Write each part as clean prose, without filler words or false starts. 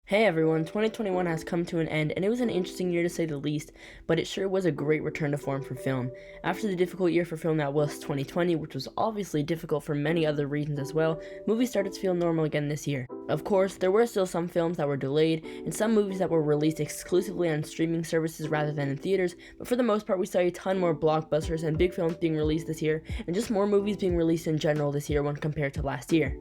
Hey everyone, 2021 has come to an end, and it was an interesting year to say the least, but it sure was a great return to form for film. After the difficult year for film that was 2020, which was obviously difficult for many other reasons as well, movies started to feel normal again this year. Of course, there were still some films that were delayed, and some movies that were released exclusively on streaming services rather than in theaters, but for the most part we saw a ton more blockbusters and big films being released this year, and just more movies being released in general this year when compared to last year.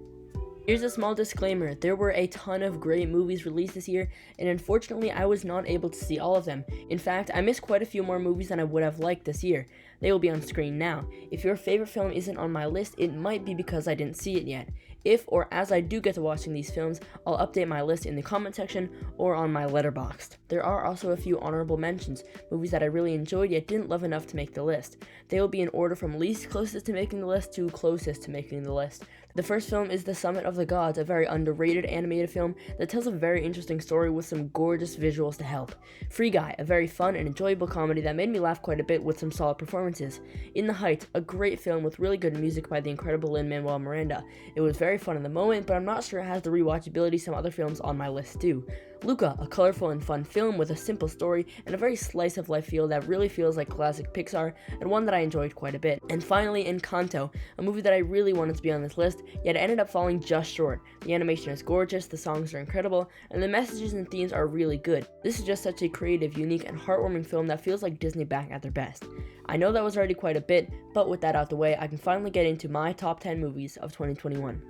Here's a small disclaimer, there were a ton of great movies released this year, and unfortunately I was not able to see all of them. In fact, I missed quite a few more movies than I would have liked this year. They will be on screen now. If your favorite film isn't on my list, it might be because I didn't see it yet. If or as I do get to watching these films, I'll update my list in the comment section or on my Letterboxd. There are also a few honorable mentions, movies that I really enjoyed yet didn't love enough to make the list. They will be in order from least closest to making the list to closest to making the list. The first film is The Summit of the Gods, a very underrated animated film that tells a very interesting story with some gorgeous visuals to help. Free Guy, a very fun and enjoyable comedy that made me laugh quite a bit with some solid performances. In the Heights, a great film with really good music by the incredible Lin-Manuel Miranda. It was very fun in the moment, but I'm not sure it has the rewatchability some other films on my list do. Luca, a colorful and fun film with a simple story and a very slice-of-life feel that really feels like classic Pixar, and one that I enjoyed quite a bit. And finally, Encanto, a movie that I really wanted to be on this list, yet it ended up falling just short. The animation is gorgeous, the songs are incredible, and the messages and themes are really good. This is just such a creative, unique, and heartwarming film that feels like Disney back at their best. I know that was already quite a bit, but with that out the way, I can finally get into my top 10 movies of 2021.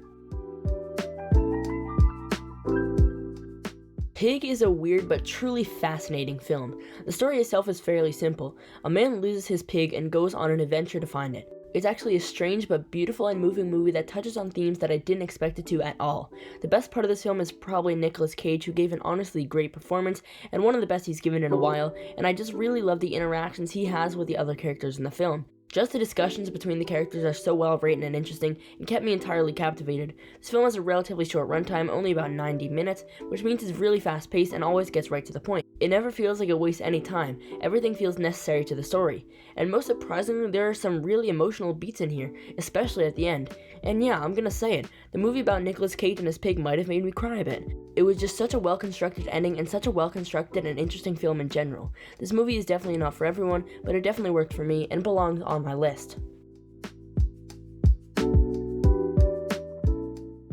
Pig is a weird but truly fascinating film. The story itself is fairly simple. A man loses his pig and goes on an adventure to find it. It's actually a strange but beautiful and moving movie that touches on themes that I didn't expect it to at all. The best part of this film is probably Nicolas Cage, who gave an honestly great performance and one of the best he's given in a while, and I just really love the interactions he has with the other characters in the film. Just the discussions between the characters are so well written and interesting and kept me entirely captivated. This film has a relatively short runtime, only about 90 minutes, which means it's really fast paced and always gets right to the point. It never feels like it wastes any time, everything feels necessary to the story. And most surprisingly, there are some really emotional beats in here, especially at the end. And yeah, I'm gonna say it, the movie about Nicolas Cage and his pig might have made me cry a bit. It was just such a well-constructed ending and such a well-constructed and interesting film in general. This movie is definitely not for everyone, but it definitely worked for me and belongs on my list.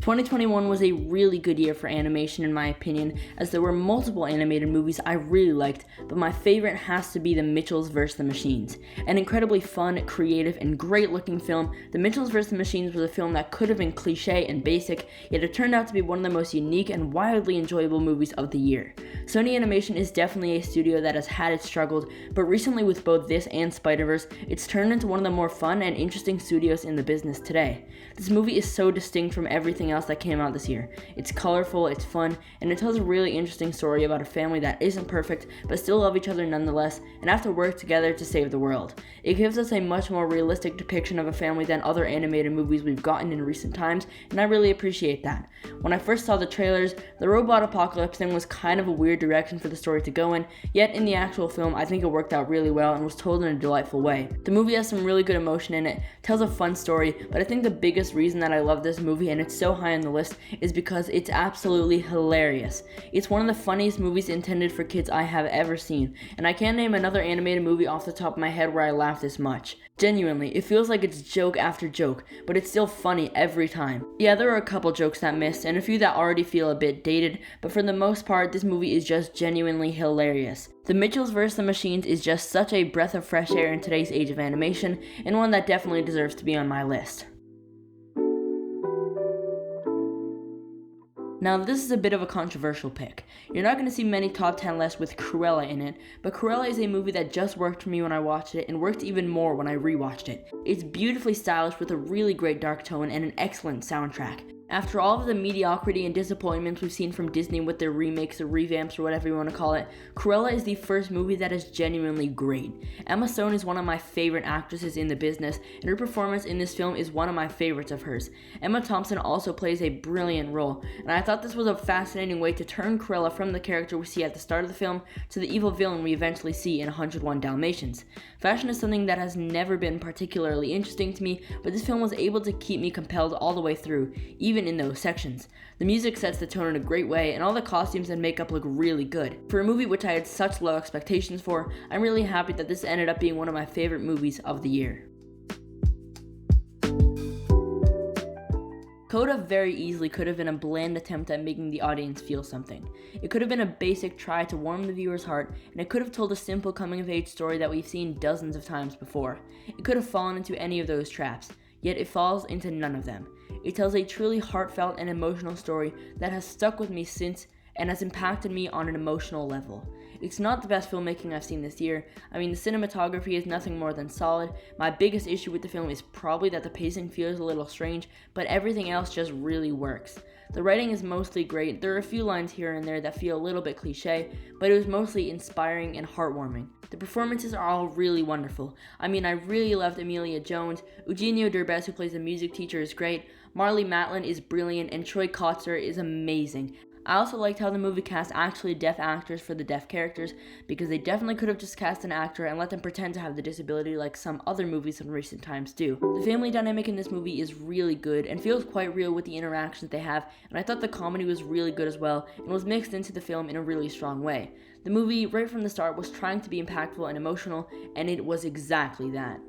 2021 was a really good year for animation in my opinion, as there were multiple animated movies I really liked, but my favorite has to be The Mitchells vs. the Machines. An incredibly fun, creative, and great looking film, The Mitchells vs. the Machines was a film that could have been cliche and basic, yet it turned out to be one of the most unique and wildly enjoyable movies of the year. Sony Animation is definitely a studio that has had its struggles, but recently with both this and Spider-Verse, it's turned into one of the more fun and interesting studios in the business today. This movie is so distinct from everything else that came out this year. It's colorful, it's fun, and it tells a really interesting story about a family that isn't perfect, but still love each other nonetheless, and have to work together to save the world. It gives us a much more realistic depiction of a family than other animated movies we've gotten in recent times, and I really appreciate that. When I first saw the trailers, the robot apocalypse thing was kind of a weird direction for the story to go in, yet in the actual film I think it worked out really well and was told in a delightful way. The movie has some really good emotion in it, tells a fun story, but I think the biggest reason that I love this movie and it's so high on the list is because it's absolutely hilarious. It's one of the funniest movies intended for kids I have ever seen, and I can't name another animated movie off the top of my head where I laugh this much. Genuinely, it feels like it's joke after joke, but it's still funny every time. Yeah, there are a couple jokes that missed, and a few that already feel a bit dated, but for the most part, this movie is just genuinely hilarious. The Mitchells vs. the Machines is just such a breath of fresh air in today's age of animation, and one that definitely deserves to be on my list. Now, this is a bit of a controversial pick. You're not going to see many top 10 lists with Cruella in it, but Cruella is a movie that just worked for me when I watched it and worked even more when I rewatched it. It's beautifully stylish with a really great dark tone and an excellent soundtrack. After all of the mediocrity and disappointments we've seen from Disney with their remakes or revamps or whatever you want to call it, Cruella is the first movie that is genuinely great. Emma Stone is one of my favorite actresses in the business, and her performance in this film is one of my favorites of hers. Emma Thompson also plays a brilliant role, and I thought this was a fascinating way to turn Cruella from the character we see at the start of the film to the evil villain we eventually see in 101 Dalmatians. Fashion is something that has never been particularly interesting to me, but this film was able to keep me compelled all the way through, even even in those sections. The music sets the tone in a great way, and all the costumes and makeup look really good. For a movie which I had such low expectations for, I'm really happy that this ended up being one of my favorite movies of the year. Coda very easily could have been a bland attempt at making the audience feel something. It could have been a basic try to warm the viewer's heart, and it could have told a simple coming-of-age story that we've seen dozens of times before. It could have fallen into any of those traps, yet it falls into none of them. It tells a truly heartfelt and emotional story that has stuck with me since and has impacted me on an emotional level. It's not the best filmmaking I've seen this year. I mean, the cinematography is nothing more than solid. My biggest issue with the film is probably that the pacing feels a little strange, but everything else just really works. The writing is mostly great. There are a few lines here and there that feel a little bit cliche, but it was mostly inspiring and heartwarming. The performances are all really wonderful. I mean, I really loved Emilia Jones. Eugenio Derbez, who plays the music teacher, is great. Marlee Matlin is brilliant, and Troy Kotsur is amazing. I also liked how the movie cast actually deaf actors for the deaf characters, because they definitely could have just cast an actor and let them pretend to have the disability like some other movies in recent times do. The family dynamic in this movie is really good and feels quite real with the interactions they have, and I thought the comedy was really good as well and was mixed into the film in a really strong way. The movie, right from the start, was trying to be impactful and emotional, and it was exactly that.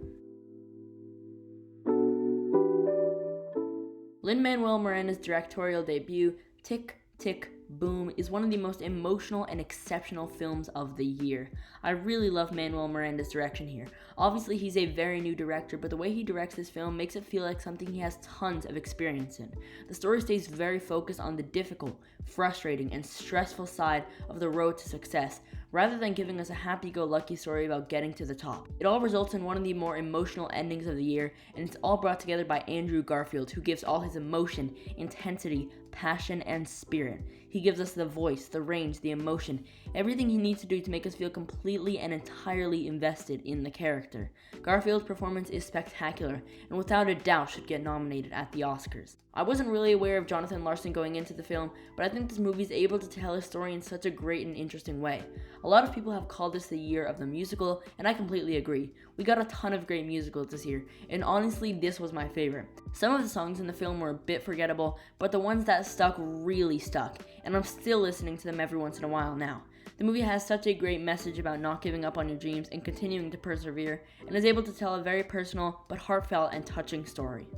Lin-Manuel Miranda's directorial debut, Tick, Tick, Boom, is one of the most emotional and exceptional films of the year. I really love Manuel Miranda's direction here. Obviously, he's a very new director, but the way he directs this film makes it feel like something he has tons of experience in. The story stays very focused on the difficult, frustrating, and stressful side of the road to success, rather than giving us a happy-go-lucky story about getting to the top. It all results in one of the more emotional endings of the year, and it's all brought together by Andrew Garfield, who gives all his emotion, intensity, passion, and spirit. He gives us the voice, the range, the emotion, everything he needs to do to make us feel completely and entirely invested in the character. Garfield's performance is spectacular, and without a doubt should get nominated at the Oscars. I wasn't really aware of Jonathan Larson going into the film, but I think this movie is able to tell his story in such a great and interesting way. A lot of people have called this the year of the musical, and I completely agree. We got a ton of great musicals this year, and honestly, this was my favorite. Some of the songs in the film were a bit forgettable, but the ones that stuck really stuck, and I'm still listening to them every once in a while now. The movie has such a great message about not giving up on your dreams and continuing to persevere, and is able to tell a very personal but heartfelt and touching story.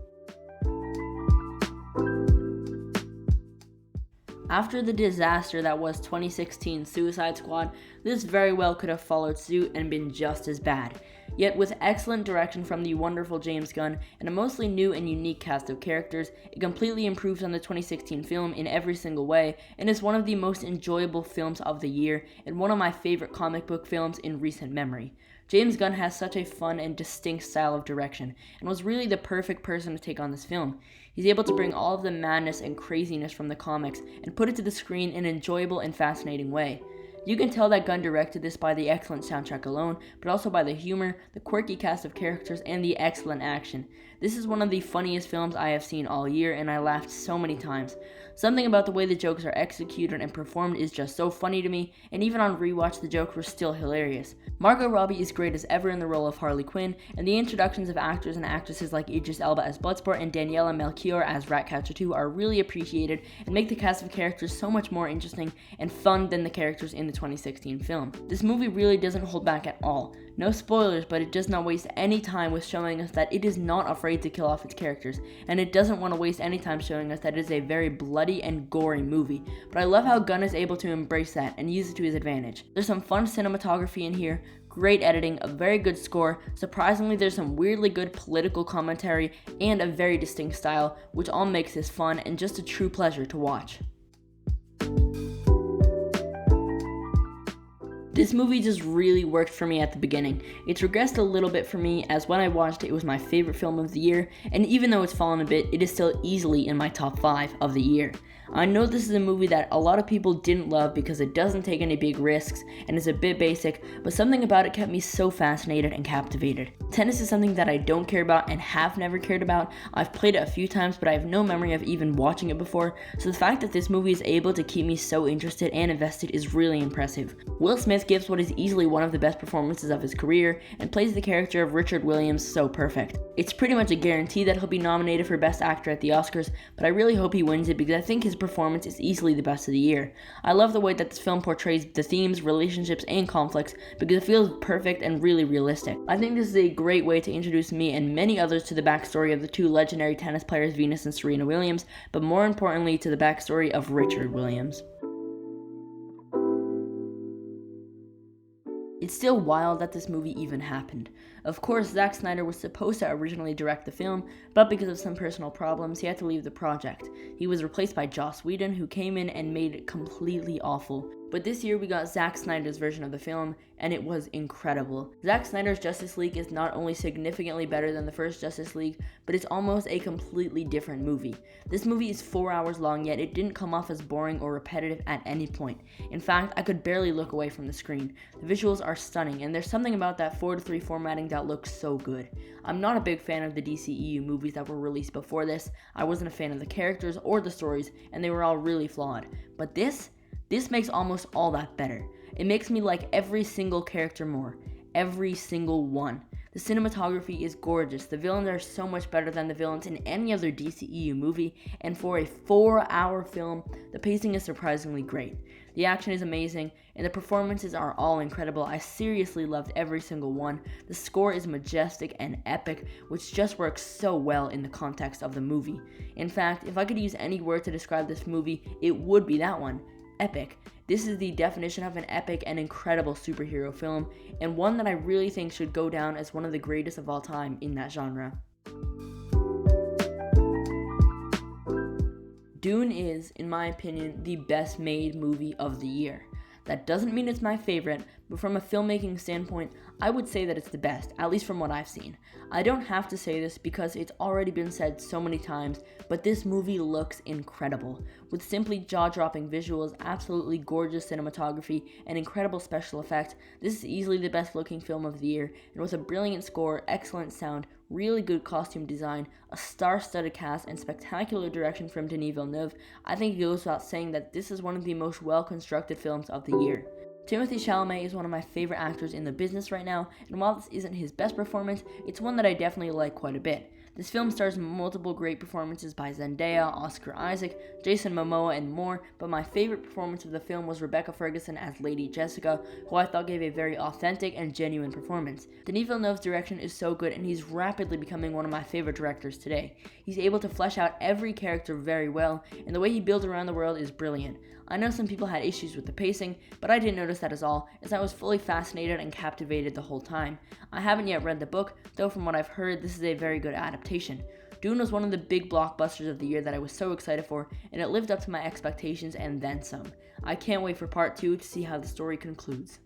After the disaster that was 2016's Suicide Squad, this very well could have followed suit and been just as bad. Yet with excellent direction from the wonderful James Gunn and a mostly new and unique cast of characters, it completely improves on the 2016 film in every single way and is one of the most enjoyable films of the year and one of my favorite comic book films in recent memory. James Gunn has such a fun and distinct style of direction and was really the perfect person to take on this film. He's able to bring all of the madness and craziness from the comics and put it to the screen in an enjoyable and fascinating way. You can tell that Gunn directed this by the excellent soundtrack alone, but also by the humor, the quirky cast of characters, and the excellent action. This is one of the funniest films I have seen all year, and I laughed so many times. Something about the way the jokes are executed and performed is just so funny to me, and even on rewatch the jokes were still hilarious. Margot Robbie is great as ever in the role of Harley Quinn, and the introductions of actors and actresses like Idris Elba as Bloodsport and Daniela Melchior as Ratcatcher 2 are really appreciated and make the cast of characters so much more interesting and fun than the characters in the 2016 film. This movie really doesn't hold back at all. No spoilers, but it does not waste any time with showing us that it is not afraid to kill off its characters, and it doesn't want to waste any time showing us that it is a very bloody and gory movie. But I love how Gunn is able to embrace that and use it to his advantage. There's some fun cinematography in here, great editing, a very good score, surprisingly there's some weirdly good political commentary, and a very distinct style, which all makes this fun and just a true pleasure to watch. This movie just really worked for me at the beginning. It's regressed a little bit for me, as when I watched it was my favorite film of the year, and even though it's fallen a bit, it is still easily in my top 5 of the year. I know this is a movie that a lot of people didn't love because it doesn't take any big risks and is a bit basic, but something about it kept me so fascinated and captivated. Tennis is something that I don't care about and have never cared about. I've played it a few times, but I have no memory of even watching it before, so the fact that this movie is able to keep me so interested and invested is really impressive. Will Smith gives what is easily one of the best performances of his career and plays the character of Richard Williams so perfect. It's pretty much a guarantee that he'll be nominated for Best Actor at the Oscars, but I really hope he wins it because I think his performance is easily the best of the year. I love the way that this film portrays the themes, relationships, and conflicts because it feels perfect and really realistic. I think this is a great way to introduce me and many others to the backstory of the two legendary tennis players Venus and Serena Williams, but more importantly to the backstory of Richard Williams. It's still wild that this movie even happened. Of course, Zack Snyder was supposed to originally direct the film, but because of some personal problems, he had to leave the project. He was replaced by Joss Whedon, who came in and made it completely awful. But this year we got Zack Snyder's version of the film, and it was incredible. Zack Snyder's Justice League is not only significantly better than the first Justice League, but it's almost a completely different movie. This movie is 4 hours long, yet it didn't come off as boring or repetitive at any point. In fact, I could barely look away from the screen. The visuals are stunning, and there's something about that 4:3 formatting that looks so good. I'm not a big fan of the DCEU movies that were released before this. I wasn't a fan of the characters or the stories, and they were all really flawed. But this makes almost all that better. It makes me like every single character more. Every single one. The cinematography is gorgeous. The villains are so much better than the villains in any other DCEU movie, and for a 4-hour film, the pacing is surprisingly great. The action is amazing, and the performances are all incredible. I seriously loved every single one. The score is majestic and epic, which just works so well in the context of the movie. In fact, if I could use any word to describe this movie, it would be that one. Epic. This is the definition of an epic and incredible superhero film, and one that I really think should go down as one of the greatest of all time in that genre. Dune is, in my opinion, the best made movie of the year. That doesn't mean it's my favorite, but from a filmmaking standpoint, I would say that it's the best, at least from what I've seen. I don't have to say this because it's already been said so many times, but this movie looks incredible. With simply jaw-dropping visuals, absolutely gorgeous cinematography, and incredible special effects, this is easily the best looking film of the year, and with a brilliant score, excellent sound, really good costume design, a star-studded cast, and spectacular direction from Denis Villeneuve, I think it goes without saying that this is one of the most well-constructed films of the year. Timothée Chalamet is one of my favorite actors in the business right now, and while this isn't his best performance, it's one that I definitely like quite a bit. This film stars multiple great performances by Zendaya, Oscar Isaac, Jason Momoa, and more, but my favorite performance of the film was Rebecca Ferguson as Lady Jessica, who I thought gave a very authentic and genuine performance. Denis Villeneuve's direction is so good, and he's rapidly becoming one of my favorite directors today. He's able to flesh out every character very well, and the way he builds around the world is brilliant. I know some people had issues with the pacing, but I didn't notice that at all, as I was fully fascinated and captivated the whole time. I haven't yet read the book, though from what I've heard, this is a very good adaptation. Dune was one of the big blockbusters of the year that I was so excited for, and it lived up to my expectations and then some. I can't wait for part 2 to see how the story concludes.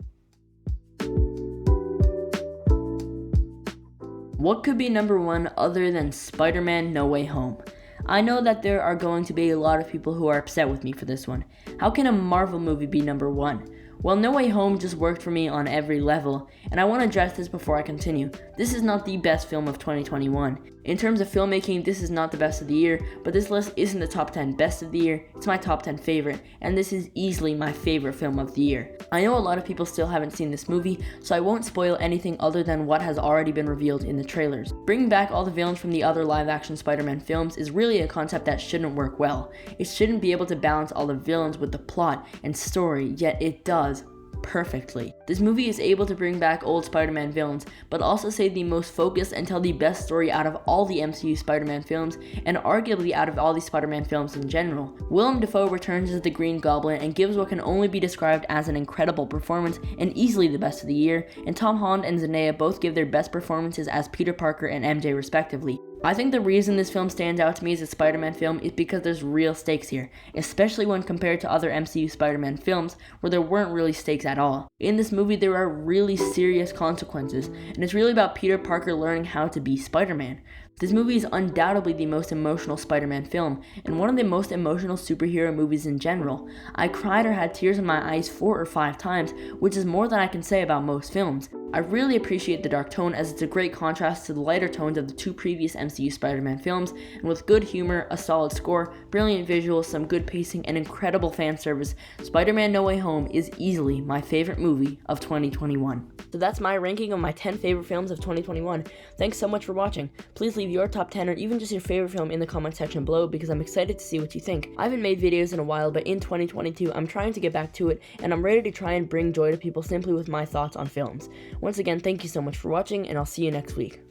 What could be number 1 other than Spider-Man No Way Home? I know that there are going to be a lot of people who are upset with me for this one. How can a Marvel movie be number 1? Well, No Way Home just worked for me on every level, and I want to address this before I continue. This is not the best film of 2021. In terms of filmmaking, this is not the best of the year, but this list isn't the top 10 best of the year, it's my top 10 favorite, and this is easily my favorite film of the year. I know a lot of people still haven't seen this movie, so I won't spoil anything other than what has already been revealed in the trailers. Bringing back all the villains from the other live-action Spider-Man films is really a concept that shouldn't work well. It shouldn't be able to balance all the villains with the plot and story, yet it does perfectly. This movie is able to bring back old Spider-Man villains, but also say the most focused and tell the best story out of all the MCU Spider-Man films, and arguably out of all the Spider-Man films in general. Willem Dafoe returns as the Green Goblin and gives what can only be described as an incredible performance and easily the best of the year, and Tom Holland and Zendaya both give their best performances as Peter Parker and MJ respectively. I think the reason this film stands out to me as a Spider-Man film is because there's real stakes here, especially when compared to other MCU Spider-Man films where there weren't really stakes at all. In this movie, there are really serious consequences, and it's really about Peter Parker learning how to be Spider-Man. This movie is undoubtedly the most emotional Spider-Man film, and one of the most emotional superhero movies in general. I cried or had tears in my eyes 4 or 5 times, which is more than I can say about most films. I really appreciate the dark tone, as it's a great contrast to the lighter tones of the 2 previous MCU Spider-Man films, and with good humor, a solid score, brilliant visuals, some good pacing, and incredible fan service, Spider-Man No Way Home is easily my favorite movie of 2021. So that's my ranking of my 10 favorite films of 2021. Thanks so much for watching. Please leave your top 10 or even just your favorite film in the comment section below, because I'm excited to see what you think. I haven't made videos in a while, but in 2022 I'm trying to get back to it, and I'm ready to try and bring joy to people simply with my thoughts on films. Once again, thank you so much for watching, and I'll see you next week.